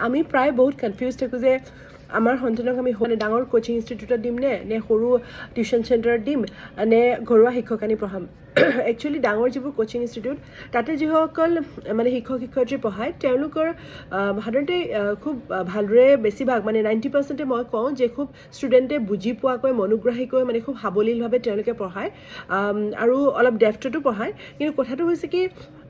আমি প্ৰায় বহুত কনফিউজ থাকোঁ যে আমাৰ সন্তানক আমি মানে ডাঙৰ কোচিং ইনষ্টিটিউটত দিম নে সৰু টিউশ্যন চেণ্টাৰত দিম নে ঘৰুৱা শিক্ষক আনি পঢ়াম একচুৱেলি ডাঙৰ যিবোৰ কোচিং ইনষ্টিটিউট তাতে যিসকল মানে শিক্ষক শিক্ষয়িত্ৰী পঢ়ায় তেওঁলোকৰ সাধাৰণতে খুব ভালদৰে বেছিভাগ মানে 90% মই কওঁ যে খুব ষ্টুডেণ্টে বুজি পোৱাকৈ মনোগ্ৰাহীকৈ মানে খুব সাৱলীলভাৱে তেওঁলোকে পঢ়ায় আৰু অলপ ডেফ্থতো পঢ়ায় কিন্তু কথাটো হৈছে কি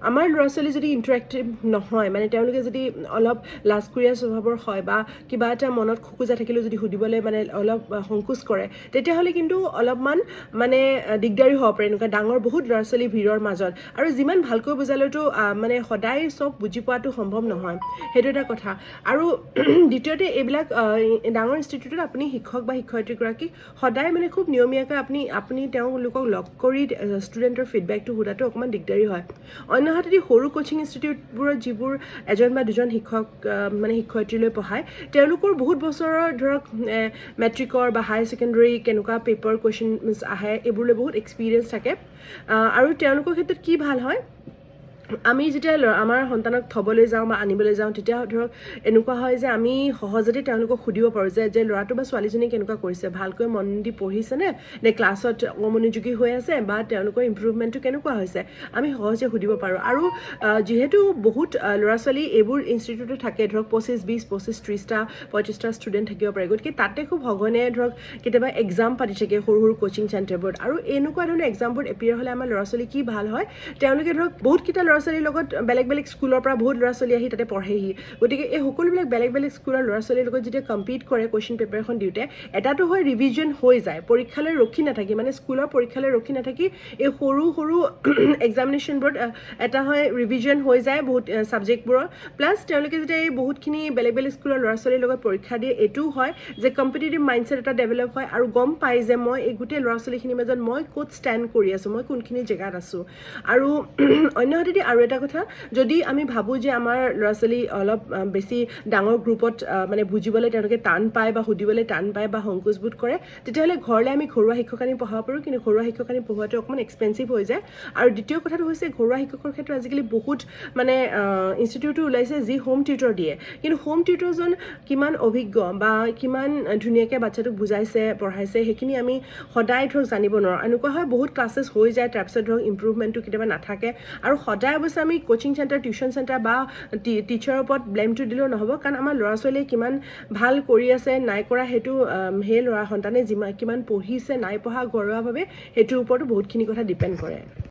আমাৰ ল'ৰা ছোৱালী যদি ইণ্টাৰেক্টিভ নহয় মানে তেওঁলোকে যদি অলপ লাজকুৰীয়া স্বভাৱৰ হয় বা কিবা এটা মনত খোকোজা থাকিলেও যদি সুধিবলৈ মানে অলপ সংকোচ কৰে তেতিয়াহ'লে কিন্তু অলপমান মানে দিগদাৰী হ'ব পাৰে এনেকুৱা ডাঙৰ বহুত ল'ৰা ছোৱালী ভিৰৰ মাজত আৰু যিমান ভালকৈ বুজালেতো মানে সদায় চব বুজি পোৱাটো সম্ভৱ নহয় সেইটো এটা কথা আৰু দ্বিতীয়তে এইবিলাক ডাঙৰ ইনষ্টিটিউটত আপুনি শিক্ষক বা শিক্ষয়িত্ৰীগৰাকী সদায় মানে খুব নিয়মীয়াকৈ আপুনি তেওঁলোকক লগ কৰি ষ্টুডেণ্টৰ ফিডবেকটো সোধাটো অকণমান দিগদাৰী হয় অন্যহাতেদি সৰু কোচিং ইনষ্টিটিউটবোৰত যিবোৰ এজন বা দুজন শিক্ষক মানে শিক্ষয়িত্ৰীলৈ পঢ়ায় তেওঁলোকৰ বহুত বছৰৰ ধৰক মেট্ৰিকৰ বা হায়াৰ ছেকেণ্ডেৰী কেনেকুৱা পেপাৰ কুৱেশ্যনছ আহে এইবোৰলৈ বহুত এক্সপিৰিয়েঞ্চ থাকে আৰু তেওঁলোকৰ ক্ষেত্ৰত কি ভাল হয় আমি যেতিয়া আমাৰ সন্তানক থ'বলৈ যাওঁ বা আনিবলৈ যাওঁ তেতিয়া ধৰক এনেকুৱা হয় যে আমি সহজতে তেওঁলোকক সুধিব পাৰোঁ যে ল'ৰাটো বা ছোৱালীজনী কেনেকুৱা কৰিছে ভালকৈ মন দি পঢ়িছেনে নে ক্লাছত অমনোযোগী হৈ আছে বা তেওঁলোকৰ ইম্প্ৰুভমেণ্টটো কেনেকুৱা হৈছে আমি সহজে সুধিব পাৰোঁ আৰু যিহেতু বহুত ল'ৰা ছোৱালী এইবোৰ ইনষ্টিটিউটত থাকে ধৰক 25-20-25-30টা 35টা ষ্টুডেণ্ট থাকিব পাৰে গতিকে তাতে খুব সঘনে ধৰক কেতিয়াবা এক্সাম পাতি থাকে সৰু সৰু কোচিং চেণ্টাৰবোৰত আৰু এনেকুৱা ধৰণৰ এক্সামবোৰত এপিয়াৰ হ'লে আমাৰ ল'ৰা ছোৱালী কি ভাল হয় তেওঁলোকে ধৰক বহুতকেইটা ল'ৰা ছোৱালীৰ লগত বেলেগ বেলেগ স্কুলৰ পৰা বহুত ল'ৰা ছোৱালী আহি তাতে পঢ়েহি গতিকে এই সকলোবিলাক বেলেগ বেলেগ স্কুলৰ ল'ৰা ছোৱালীৰ লগত যেতিয়া কম্পিট কৰে কুৱেশ্যন পেপাৰখন দিওঁতে এটাটো হয় ৰিভিজন হৈ যায় পৰীক্ষালৈ ৰখি নাথাকি মানে স্কুলৰ পৰীক্ষালৈ ৰখি নাথাকি এই সৰু সৰু এক্সামিনেশ্যনবোৰত এটা হয় ৰিভিজন হৈ যায় বহুত ছাবজেক্টবোৰৰ প্লাছ তেওঁলোকে যেতিয়া এই বহুতখিনি বেলেগ বেলেগ স্কুলৰ ল'ৰা ছোৱালীৰ লগত পৰীক্ষা দিয়ে এইটোও হয় যে কম্পিটিটিভ মাইণ্ডছেট এটা ডেভেলপ হয় আৰু গম পায় যে মই এই গোটেই ল'ৰা ছোৱালীখিনিৰ মাজত মই ক'ত ষ্টেণ্ড কৰি আছোঁ মই কোনখিনি জেগাত আছোঁ আৰু অন্যহাতেদি আৰু এটা কথা যদি আমি ভাবোঁ যে আমাৰ ল'ৰা ছোৱালী অলপ বেছি ডাঙৰ গ্ৰুপত মানে বুজিবলৈ তেওঁলোকে টান পায় বা সুধিবলৈ টান পায় বা সংকোচবোধ কৰে তেতিয়াহ'লে ঘৰলৈ আমি ঘৰুৱা শিক্ষক আনি পঢ়াব পাৰোঁ কিন্তু ঘৰুৱা শিক্ষক আনি পঢ়োৱাটো অকণমান এক্সপেঞ্চিভ হৈ যায় আৰু দ্বিতীয় কথাটো হৈছে ঘৰুৱা শিক্ষকৰ ক্ষেত্ৰত আজিকালি বহুত মানে ইনষ্টিটিউটো ওলাইছে যি হোম টিউটৰ দিয়ে কিন্তু হোম টিউটৰজন কিমান অভিজ্ঞ বা কিমান ধুনীয়াকৈ বাচ্ছাটোক বুজাইছে পঢ়াইছে সেইখিনি আমি সদায় ধৰক জানিব নোৱাৰোঁ এনেকুৱা হয় বহুত ক্লাছেছ হৈ যায় তাৰপিছত ধৰক ইম্প্ৰুভমেণ্টটো কেতিয়াবা নাথাকে আৰু সদায় অৱশ্যে আমি কোচিং চেণ্টাৰ টিউশ্যন চেণ্টাৰ বা টিচাৰৰ ওপৰত ব্লেমটো দিলেও নহ'ব কাৰণ আমাৰ ল'ৰা ছোৱালীয়ে কিমান ভাল কৰি আছে নাই কৰা সেইটো সেই ল'ৰা সন্তানে কিমান পঢ়িছে নাই পঢ়া ঘৰুৱাভাৱে সেইটোৰ ওপৰতো বহুতখিনি কথা ডিপেণ্ড কৰে